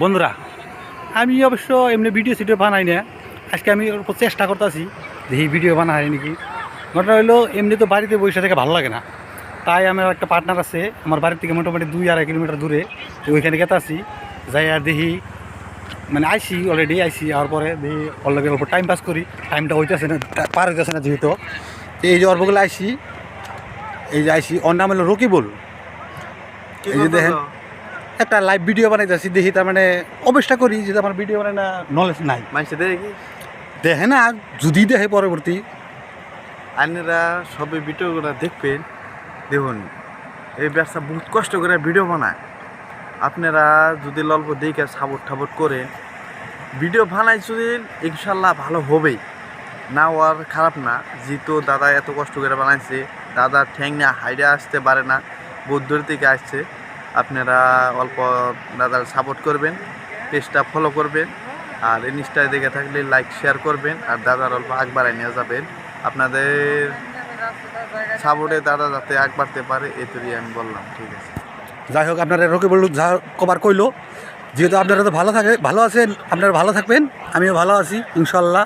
বন্ধুরা, আমি অবশ্য এমনি ভিডিও সিডিও বানাই না। আজকে আমি ওর উপর চেষ্টা করতেছি যে এই ভিডিও বানা হয় নাকি। ঘটনা হলো, এমনি তো বাড়িতে বসে থেকে ভালো লাগে না, তাই আমার একটা পার্টনার আছে আমার বাড়ির থেকে মোটামুটি 2-2.5 কিলোমিটার দূরে। তো ওইখানে গেতে আসি, যাই আর দেখি মানে আইসি অলরেডি আইসি আর পরে দেখি ওর লগে অল্প টাইম পাস করি। টাইমটা হইতেছে না, পার হইতেছে না যেহেতু। তো এই যে অল্পগুলো আইসি, এই যে আইসি, ওর নাম হলো রকিবুল। এই যে দেখেন একটা লাইভ ভিডিও বানাইতেছি, দেখি তার মানে অবস্থা করি যে আমার ভিডিও বানাই না নলেজ নাই মানুষে দেখে কি দেখে না, যদি দেখে পরবর্তী আপনারা সবাই ভিডিওগুলো দেখবেন। দেখুন, এই ব্যবসা বহুত কষ্ট করে ভিডিও বানায়। আপনারা যদি অল্প দেখে সাপোর্ট ঠাপোর্ট করেন, ভিডিও বানাই যদি ইনশাল্লাহ ভালো হবেই, না আর খারাপ না। যেহেতু দাদা এত কষ্ট করে বানাইছে, দাদা ঠ্যাং না হাইডে আসতে পারে না, বহুত দূর থেকে আসছে। আপনারা অল্প দাদার সাপোর্ট করবেন, পেজটা ফলো করবেন, আর ইনস্টায় দেখে থাকলে লাইক শেয়ার করবেন, আর দাদার অল্প আগ বাড়ায় নিয়ে যাবেন। আপনাদের সাপোর্টে দাদা যাতে আগ বাড়তে পারে, এটুকুই আমি বললাম। ঠিক আছে, যাই হোক, আপনারা রকিবুল যা কবার কইলো, যেহেতু আপনারা তো ভালো আছেন, আপনারা ভালো থাকবেন, আমিও ভালো আছি ইনশাল্লাহ।